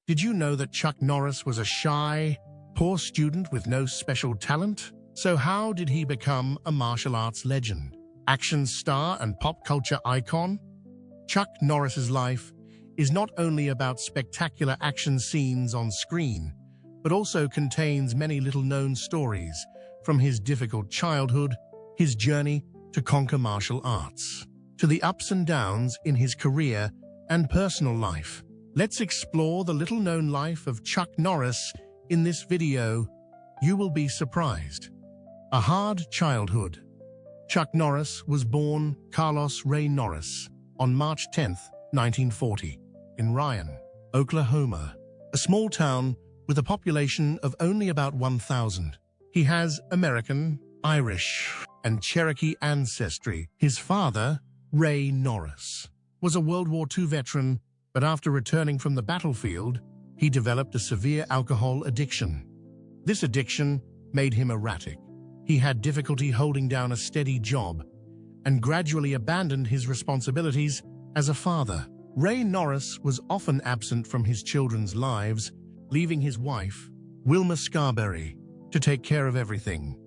Did you know that Chuck Norris was a shy, poor student with no special talent? So how did he become a martial arts legend, action star and pop culture icon? Chuck Norris's life is not only about spectacular action scenes on screen, but also contains many little-known stories, from his difficult childhood, his journey to conquer martial arts, to the ups and downs in his career and personal life. Let's explore the little-known life of Chuck Norris in this video. You will be surprised. A hard childhood. Chuck Norris was born Carlos Ray Norris on March 10, 1940, in Ryan, Oklahoma, a small town with a population of only about 1,000. He has American, Irish, and Cherokee ancestry. His father, Ray Norris, was a World War II veteran, but after returning from the battlefield, he developed a severe alcohol addiction. This addiction made him erratic. He had difficulty holding down a steady job and gradually abandoned his responsibilities as a father. Ray Norris was often absent from his children's lives, leaving his wife, Wilma Scarberry, to take care of everything.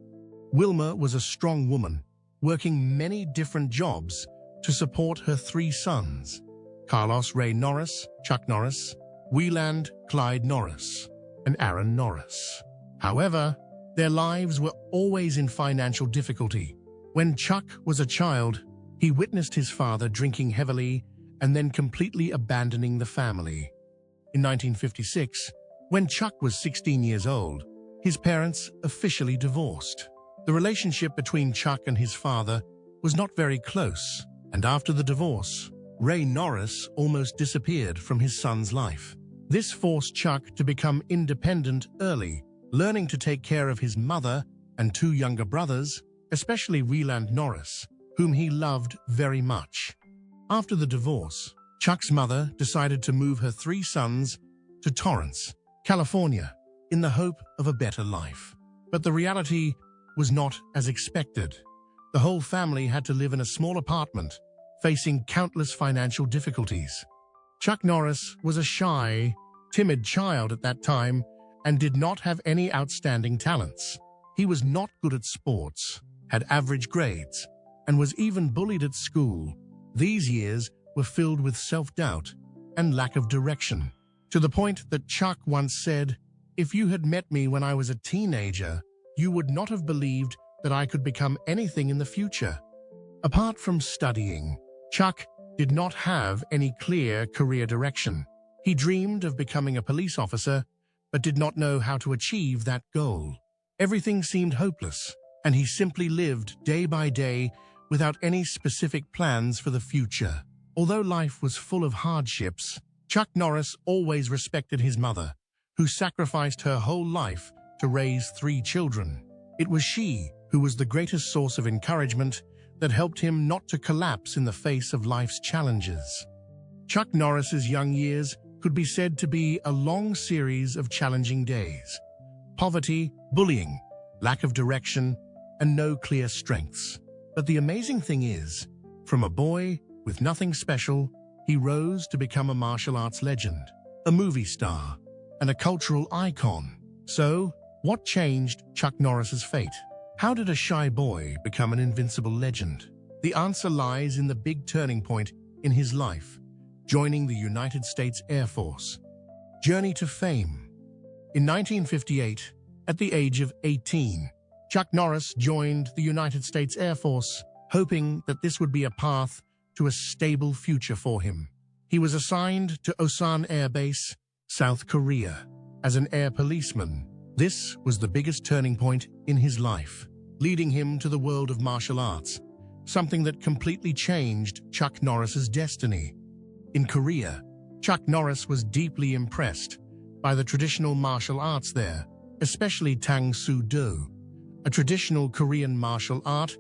Wilma was a strong woman, working many different jobs to support her 3 sons, Carlos Ray Norris, Chuck Norris, Wieland Clyde Norris, and Aaron Norris. However, their lives were always in financial difficulty. When Chuck was a child, he witnessed his father drinking heavily and then completely abandoning the family. In 1956, when Chuck was 16 years old, his parents officially divorced. The relationship between Chuck and his father was not very close, and after the divorce, Ray Norris almost disappeared from his son's life. This forced Chuck to become independent early, learning to take care of his mother and 2 younger brothers, especially Wieland Norris, whom he loved very much. After the divorce, Chuck's mother decided to move her 3 sons to Torrance, California, in the hope of a better life. But the reality was not as expected. The whole family had to live in a small apartment, facing countless financial difficulties. Chuck Norris was a shy, timid child at that time and did not have any outstanding talents. He was not good at sports, had average grades, and was even bullied at school. These years were filled with self-doubt and lack of direction, to the point that Chuck once said, "If you had met me when I was a teenager, you would not have believed that I could become anything in the future." Apart from studying, Chuck did not have any clear career direction. He dreamed of becoming a police officer, but did not know how to achieve that goal. Everything seemed hopeless, and he simply lived day by day without any specific plans for the future. Although life was full of hardships, Chuck Norris always respected his mother, who sacrificed her whole life to raise 3 children. It was she who was the greatest source of encouragement that helped him not to collapse in the face of life's challenges. Chuck Norris's young years could be said to be a long series of challenging days. Poverty, bullying, lack of direction, and no clear strengths. But the amazing thing is, from a boy with nothing special, he rose to become a martial arts legend, a movie star, and a cultural icon. So, what changed Chuck Norris's fate? How did a shy boy become an invincible legend? The answer lies in the big turning point in his life, joining the United States Air Force. Journey to fame. In 1958, at the age of 18, Chuck Norris joined the United States Air Force, hoping that this would be a path to a stable future for him. He was assigned to Osan Air Base, South Korea, as an air policeman. This was the biggest turning point in his life, leading him to the world of martial arts, something that completely changed Chuck Norris's destiny. In Korea, Chuck Norris was deeply impressed by the traditional martial arts there, especially Tang Soo Do, a traditional Korean martial art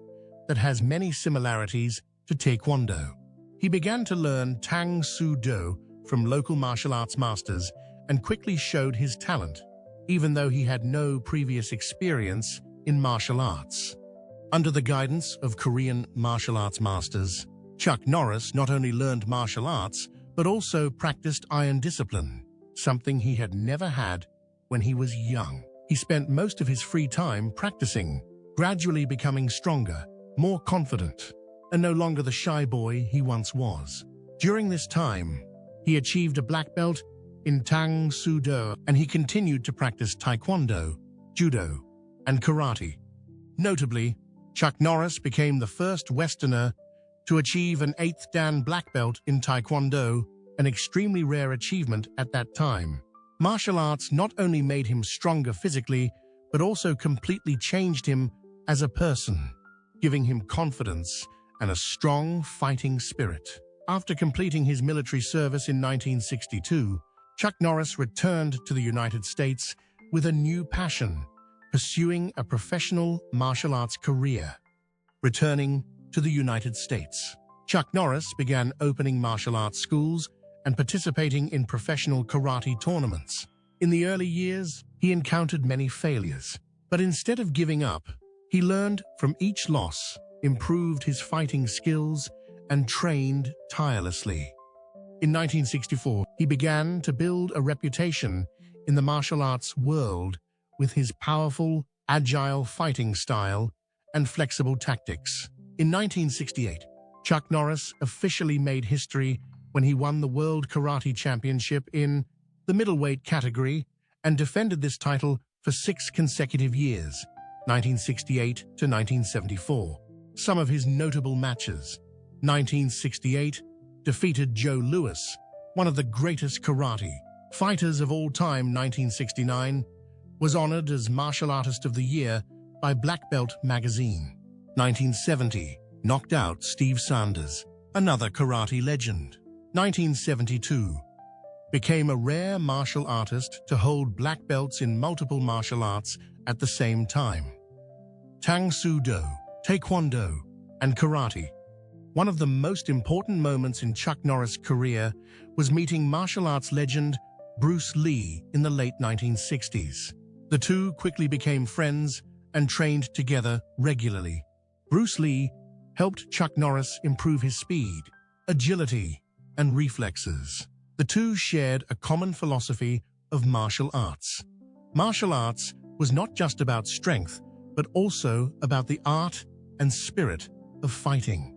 that has many similarities to Taekwondo. He began to learn Tang Soo Do from local martial arts masters and quickly showed his talent, even though he had no previous experience in martial arts. Under the guidance of Korean martial arts masters, Chuck Norris not only learned martial arts, but also practiced iron discipline. something he had never had when he was young. He spent most of his free time practicing, gradually becoming stronger, more confident, and no longer the shy boy he once was. During this time, he achieved a black belt in Tang Soo Do, and he continued to practice taekwondo, judo, and karate. Notably, Chuck Norris became the first Westerner to achieve an 8th Dan black belt in taekwondo, an extremely rare achievement at that time. Martial arts not only made him stronger physically, but also completely changed him as a person, giving him confidence and a strong fighting spirit. After completing his military service in 1962, Chuck Norris returned to the United States with a new passion, pursuing a professional martial arts career. Returning to the United States, Chuck Norris began opening martial arts schools and participating in professional karate tournaments. In the early years, he encountered many failures, but instead of giving up, he learned from each loss, improved his fighting skills, and trained tirelessly. In 1964, he began to build a reputation in the martial arts world with his powerful, agile fighting style and flexible tactics. In 1968, Chuck Norris officially made history when he won the World Karate Championship in the middleweight category and defended this title for 6 consecutive years, 1968 to 1974. Some of his notable matches: 1968, defeated Joe Louis, one of the greatest karate fighters of all time. 1969, was honored as Martial Artist of the Year by Black Belt magazine. 1970, knocked out Steve Sanders, another karate legend. 1972, became a rare martial artist to hold black belts in multiple martial arts at the same time. Tang Soo Do, taekwondo, and karate. One of the most important moments in Chuck Norris' career was meeting martial arts legend Bruce Lee in the late 1960s. The two quickly became friends and trained together regularly. Bruce Lee helped Chuck Norris improve his speed, agility, and reflexes. The two shared a common philosophy of martial arts. Martial arts was not just about strength, but also about the art and spirit of fighting.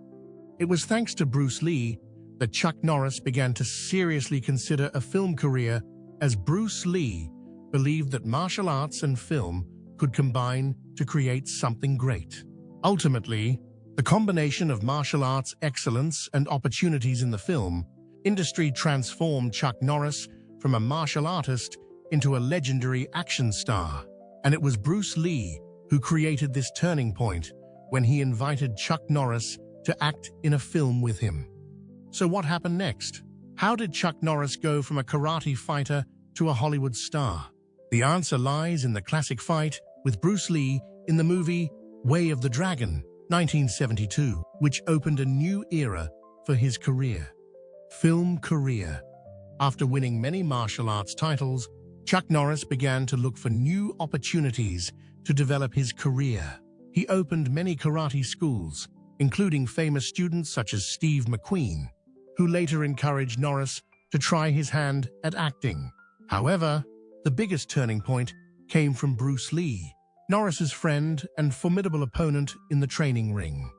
It was thanks to Bruce Lee that Chuck Norris began to seriously consider a film career, as Bruce Lee believed that martial arts and film could combine to create something great. Ultimately, the combination of martial arts excellence and opportunities in the film industry transformed Chuck Norris from a martial artist into a legendary action star. And it was Bruce Lee who created this turning point when he invited Chuck Norris to act in a film with him. So what happened next? How did Chuck Norris go from a karate fighter to a Hollywood star? The answer lies in the classic fight with Bruce Lee in the movie Way of the Dragon, 1972, which opened a new era for his career. Film career. After winning many martial arts titles, Chuck Norris began to look for new opportunities to develop his career. He opened many karate schools, including famous students such as Steve McQueen, who later encouraged Norris to try his hand at acting. However, the biggest turning point came from Bruce Lee, Norris's friend and formidable opponent in the training ring.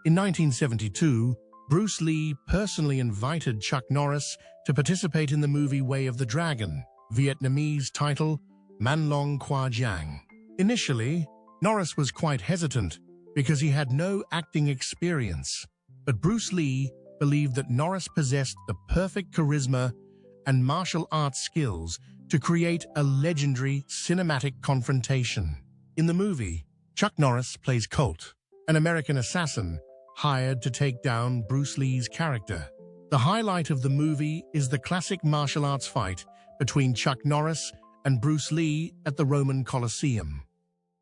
In 1972, Bruce Lee personally invited Chuck Norris to participate in the movie Way of the Dragon, Vietnamese title Man Long Qua Giang. Initially, Norris was quite hesitant because he had no acting experience, but Bruce Lee believed that Norris possessed the perfect charisma and martial arts skills to create a legendary cinematic confrontation. In the movie, Chuck Norris plays Colt, an American assassin hired to take down Bruce Lee's character. The highlight of the movie is the classic martial arts fight between Chuck Norris and Bruce Lee at the Roman Colosseum.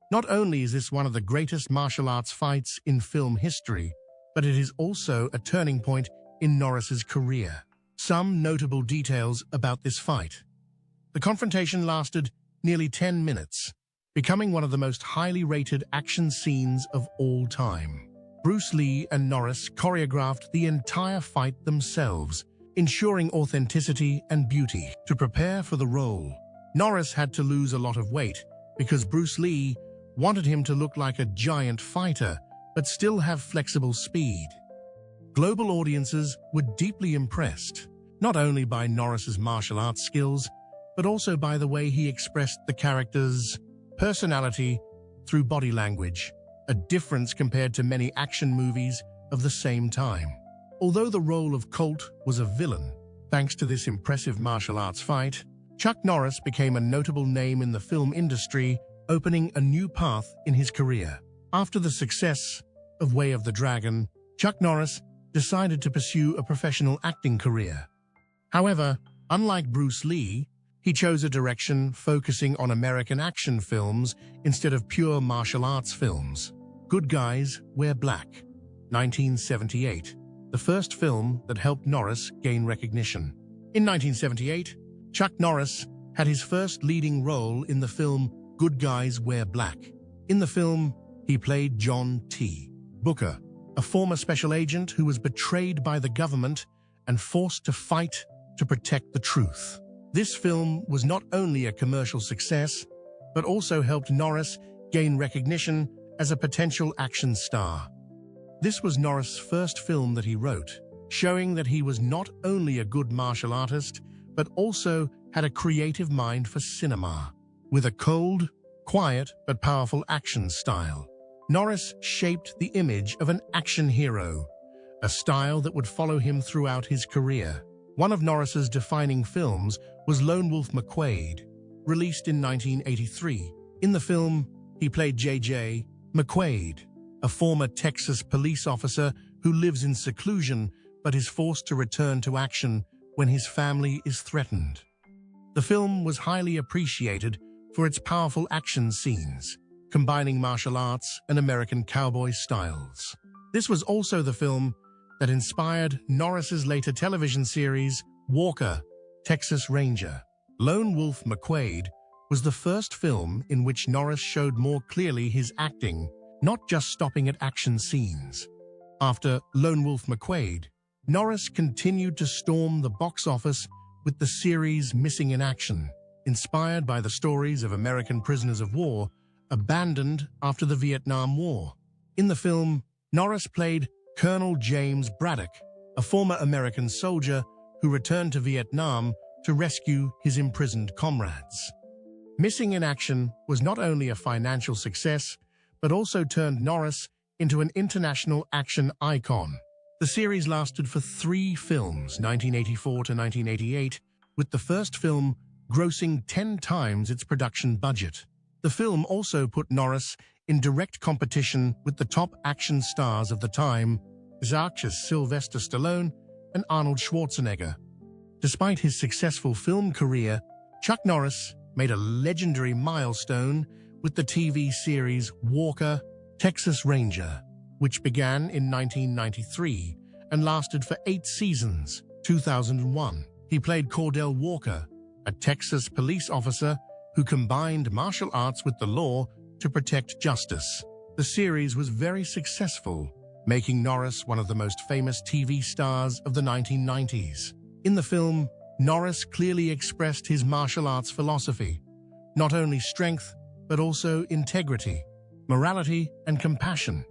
Not only is this one of the greatest martial arts fights in film history, but it is also a turning point in Norris's career. Some notable details about this fight. The confrontation lasted nearly 10 minutes, becoming one of the most highly rated action scenes of all time. Bruce Lee and Norris choreographed the entire fight themselves, ensuring authenticity and beauty. To prepare for the role, Norris had to lose a lot of weight because Bruce Lee wanted him to look like a giant fighter but still have flexible speed. Global audiences were deeply impressed, not only by Norris's martial arts skills, but also by the way he expressed the character's personality through body language, a difference compared to many action movies of the same time. Although the role of Colt was a villain, thanks to this impressive martial arts fight, Chuck Norris became a notable name in the film industry, opening a new path in his career. After the success of Way of the Dragon, Chuck Norris decided to pursue a professional acting career. However, unlike Bruce Lee, he chose a direction focusing on American action films instead of pure martial arts films. Good Guys Wear Black, 1978, the first film that helped Norris gain recognition. In 1978, Chuck Norris had his first leading role in the film Good Guys Wear Black. In the film, he played John T. Booker, a former special agent who was betrayed by the government and forced to fight to protect the truth. This film was not only a commercial success, but also helped Norris gain recognition as a potential action star. This was Norris' first film that he wrote, showing that he was not only a good martial artist, but also had a creative mind for cinema. With a cold, quiet, but powerful action style, Norris shaped the image of an action hero, a style that would follow him throughout his career. One of Norris's defining films was Lone Wolf McQuade, released in 1983. In the film, he played J.J. McQuade, a former Texas police officer who lives in seclusion but is forced to return to action when his family is threatened. The film was highly appreciated for its powerful action scenes, combining martial arts and American cowboy styles. This was also the film that inspired Norris's later television series, Walker, Texas Ranger. Lone Wolf McQuade was the first film in which Norris showed more clearly his acting, not just stopping at action scenes. After Lone Wolf McQuade, Norris continued to storm the box office with the series Missing in Action, inspired by the stories of American prisoners of war abandoned after the Vietnam War. In the film, Norris played Colonel James Braddock, a former American soldier who returned to Vietnam to rescue his imprisoned comrades. Missing in Action was not only a financial success, but also turned Norris into an international action icon. The series lasted for 3 films, 1984 to 1988, with the first film grossing 10 times its production budget. The film also put Norris in direct competition with the top action stars of the time, such as Sylvester Stallone and Arnold Schwarzenegger. Despite his successful film career, Chuck Norris made a legendary milestone with the TV series Walker, Texas Ranger, which began in 1993 and lasted for 8 seasons, 2001. He played Cordell Walker, a Texas police officer who combined martial arts with the law to protect justice. The series was very successful, making Norris one of the most famous TV stars of the 1990s. In the film, Norris clearly expressed his martial arts philosophy, not only strength, but also integrity, morality, and compassion.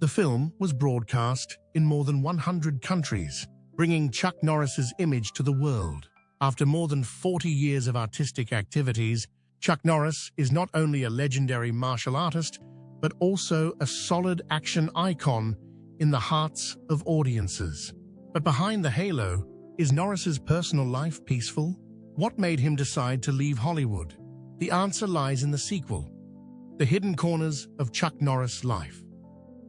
The film was broadcast in more than 100 countries, bringing Chuck Norris's image to the world. After more than 40 years of artistic activities, Chuck Norris is not only a legendary martial artist, but also a solid action icon in the hearts of audiences. But behind the halo, is Norris's personal life peaceful? What made him decide to leave Hollywood? The answer lies in the sequel, The Hidden Corners of Chuck Norris' Life.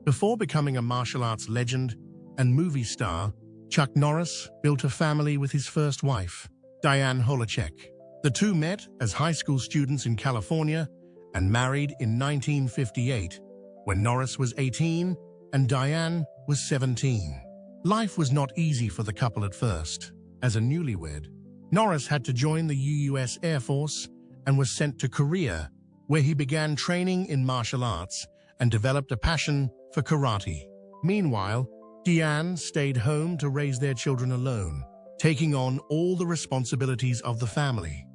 Before becoming a martial arts legend and movie star, Chuck Norris built a family with his first wife, Diane Holacek. The two met as high school students in California and married in 1958, when Norris was 18 and Diane was 17. Life was not easy for the couple at first. As a newlywed, Norris had to join the U.S. Air Force and was sent to Korea, where he began training in martial arts and developed a passion for karate. Meanwhile, Diane stayed home to raise their children alone, taking on all the responsibilities of the family.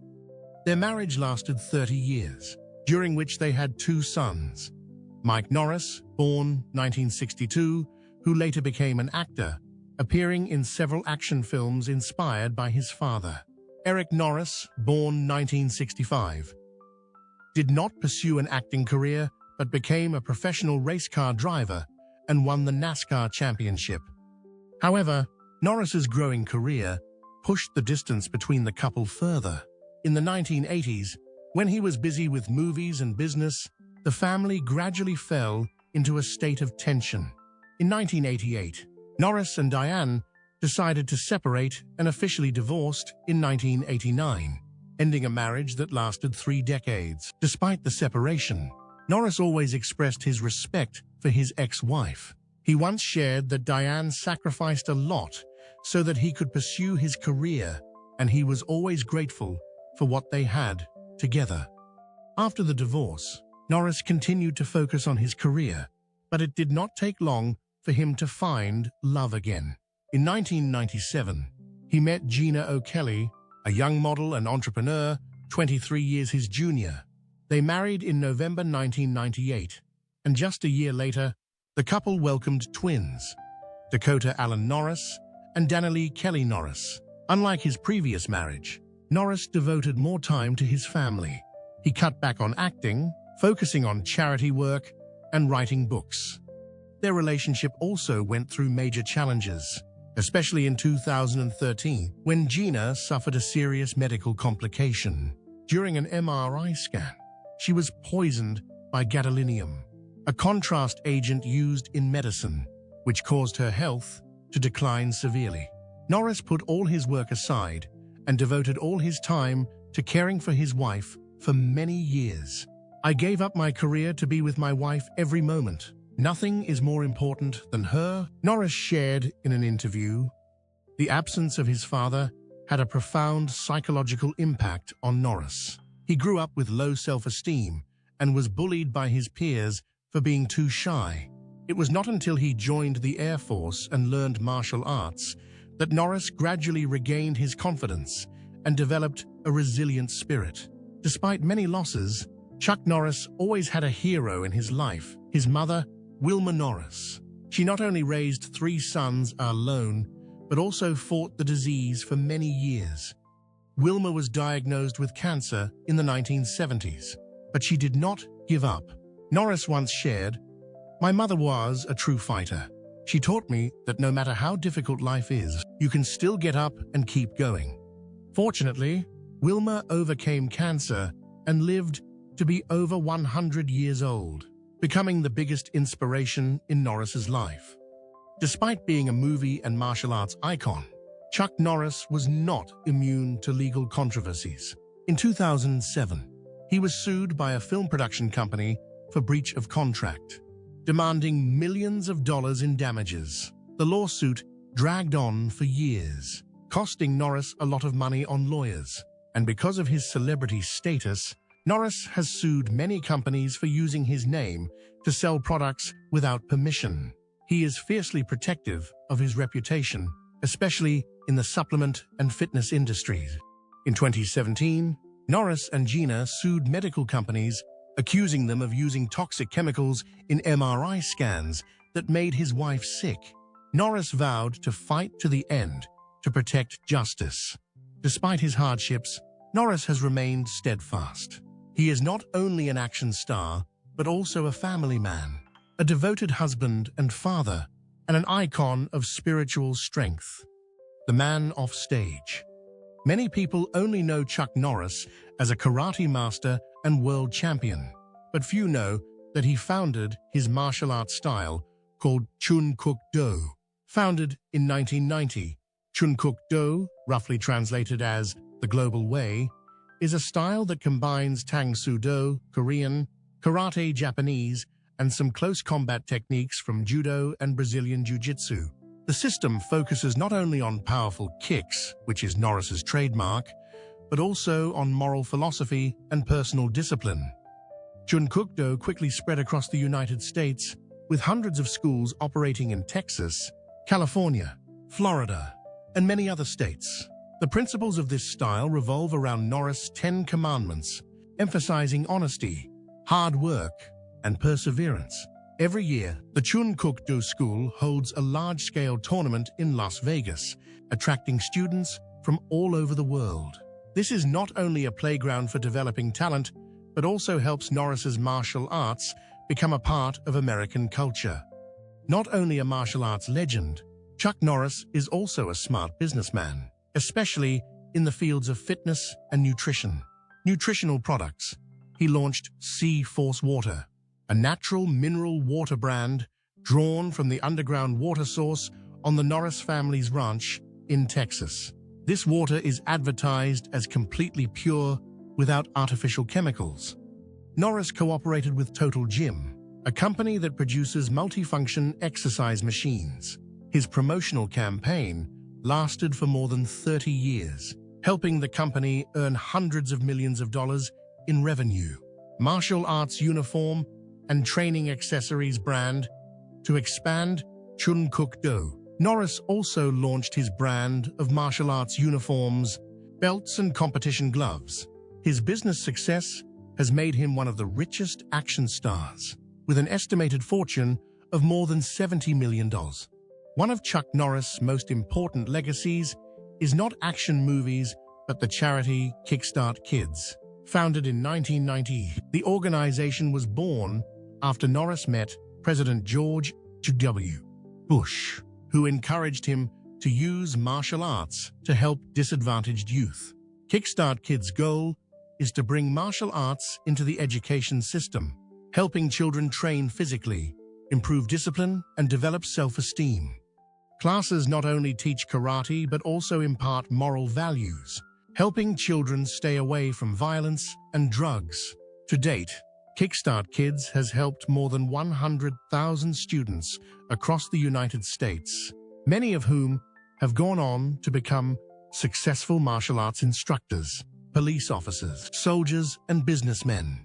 Their marriage lasted 30 years, during which they had 2 sons. Mike Norris, born 1962, who later became an actor, appearing in several action films inspired by his father. Eric Norris, born 1965, did not pursue an acting career but became a professional race car driver and won the NASCAR championship. However, Norris's growing career pushed the distance between the couple further. In the 1980s, when he was busy with movies and business, the family gradually fell into a state of tension. In 1988, Norris and Diane decided to separate and officially divorced in 1989, ending a marriage that lasted 3 decades. Despite the separation, Norris always expressed his respect for his ex-wife. He once shared that Diane sacrificed a lot so that he could pursue his career, and he was always grateful for what they had together. After the divorce, Norris continued to focus on his career, but it did not take long for him to find love again. In 1997, he met Gina O'Kelly, a young model and entrepreneur, 23 years his junior. They married in November 1998, and just a year later, the couple welcomed twins, Dakota Allen Norris and Danilee Kelly Norris. Unlike his previous marriage, Norris devoted more time to his family. He cut back on acting, focusing on charity work and writing books. Their relationship also went through major challenges, especially in 2013, when Gina suffered a serious medical complication. During an MRI scan, she was poisoned by gadolinium, a contrast agent used in medicine, which caused her health to decline severely. Norris put all his work aside and devoted all his time to caring for his wife for many years. "I gave up my career to be with my wife every moment. Nothing is more important than her," Norris shared in an interview. The absence of his father had a profound psychological impact on Norris. He grew up with low self-esteem and was bullied by his peers for being too shy. It was not until he joined the Air Force and learned martial arts that Norris gradually regained his confidence and developed a resilient spirit. Despite many losses, Chuck Norris always had a hero in his life, his mother, Wilma Norris. She not only raised 3 sons alone, but also fought the disease for many years. Wilma was diagnosed with cancer in the 1970s, but she did not give up. Norris once shared, "My mother was a true fighter. She taught me that no matter how difficult life is, you can still get up and keep going." Fortunately, Wilma overcame cancer and lived to be over 100 years old, becoming the biggest inspiration in Norris's life. Despite being a movie and martial arts icon, Chuck Norris was not immune to legal controversies. In 2007, he was sued by a film production company for breach of contract, demanding millions of dollars in damages. The lawsuit dragged on for years, costing Norris a lot of money on lawyers. And because of his celebrity status, Norris has sued many companies for using his name to sell products without permission. He is fiercely protective of his reputation, especially in the supplement and fitness industries. In 2017, Norris and Gina sued medical companies, accusing them of using toxic chemicals in MRI scans that made his wife sick. Norris vowed to fight to the end to protect justice. Despite his hardships, Norris has remained steadfast. He is not only an action star, but also a family man, a devoted husband and father, and an icon of spiritual strength. The Man Offstage. Many people only know Chuck Norris as a karate master and world champion, but few know that he founded his martial arts style called Chun Kuk Do. Founded in 1990, Chun Kuk Do, roughly translated as the Global Way, is a style that combines Tang Soo Do, Korean, Karate Japanese, and some close combat techniques from Judo and Brazilian Jiu-Jitsu. The system focuses not only on powerful kicks, which is Norris's trademark, but also on moral philosophy and personal discipline. Chun Kuk Do quickly spread across the United States, with hundreds of schools operating in Texas, California, Florida, and many other states. The principles of this style revolve around Norris' 10 Commandments, emphasizing honesty, hard work, and perseverance. Every year, the Chun Kuk Do School holds a large-scale tournament in Las Vegas, attracting students from all over the world. This is not only a playground for developing talent, but also helps Norris's martial arts become a part of American culture. Not only a martial arts legend, Chuck Norris is also a smart businessman, especially in the fields of fitness and nutritional products. He launched Sea Force Water, a natural mineral water brand drawn from the underground water source on the Norris family's ranch in Texas. This water is advertised as completely pure, without artificial chemicals. Norris cooperated with Total Gym, a company that produces multifunction exercise machines. His promotional campaign lasted for more than 30 years, helping the company earn hundreds of millions of dollars in revenue. Martial arts uniform and training accessories brand to expand Chun Kuk Do. Norris also launched his brand of martial arts uniforms, belts, and competition gloves. His business success has made him one of the richest action stars, with an estimated fortune of more than $70 million. One of Chuck Norris' most important legacies is not action movies, but the charity Kickstart Kids. Founded in 1990, the organization was born after Norris met President George W. Bush, who encouraged him to use martial arts to help disadvantaged youth. Kickstart Kids' goal is to bring martial arts into the education system, helping children train physically, improve discipline, and develop self-esteem. Classes not only teach karate but also impart moral values, helping children stay away from violence and drugs. To date, Kickstart Kids has helped more than 100,000 students across the United States, many of whom have gone on to become successful martial arts instructors, police officers, soldiers, and businessmen.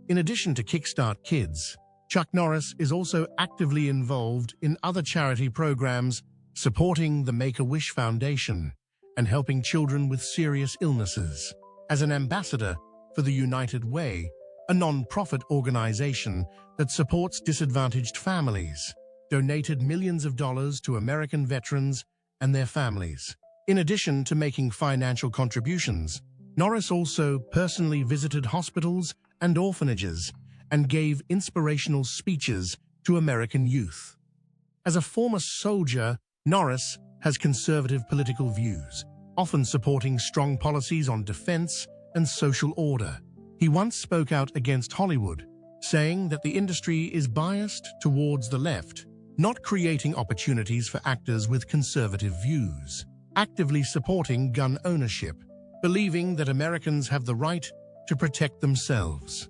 In addition to Kickstart Kids, Chuck Norris is also actively involved in other charity programs, supporting the Make-A-Wish Foundation and helping children with serious illnesses. As an ambassador for the United Way, a non-profit organization that supports disadvantaged families, donated millions of dollars to American veterans and their families. In addition to making financial contributions, Norris also personally visited hospitals and orphanages and gave inspirational speeches to American youth. As a former soldier, Norris has conservative political views, often supporting strong policies on defense and social order. He once spoke out against Hollywood, saying that the industry is biased towards the left, not creating opportunities for actors with conservative views. Actively supporting gun ownership, believing that Americans have the right to protect themselves.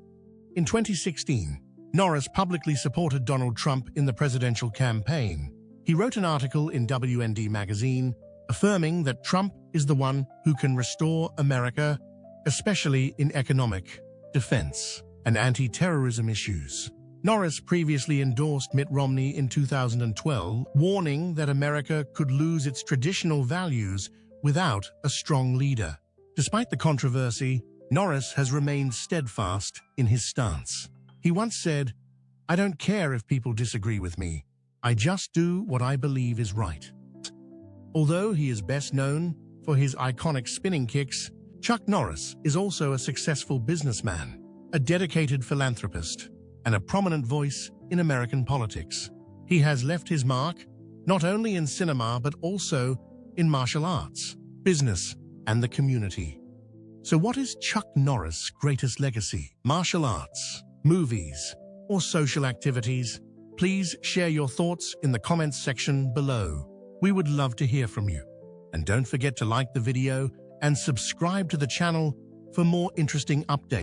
In 2016, Norris publicly supported Donald Trump in the presidential campaign. He wrote an article in WND magazine affirming that Trump is the one who can restore America, especially in economic, defense, and anti-terrorism issues. Norris previously endorsed Mitt Romney in 2012, warning that America could lose its traditional values without a strong leader. Despite the controversy, Norris has remained steadfast in his stance. He once said, "I don't care if people disagree with me. I just do what I believe is right." Although he is best known for his iconic spinning kicks, Chuck Norris is also a successful businessman, a dedicated philanthropist, and a prominent voice in American politics. He has left his mark not only in cinema but also in martial arts, business, and the community. So what is Chuck Norris' greatest legacy? Martial arts, movies, or social activities? Please share your thoughts in the comments section below. We would love to hear from you. And don't forget to like the video and subscribe to the channel for more interesting updates.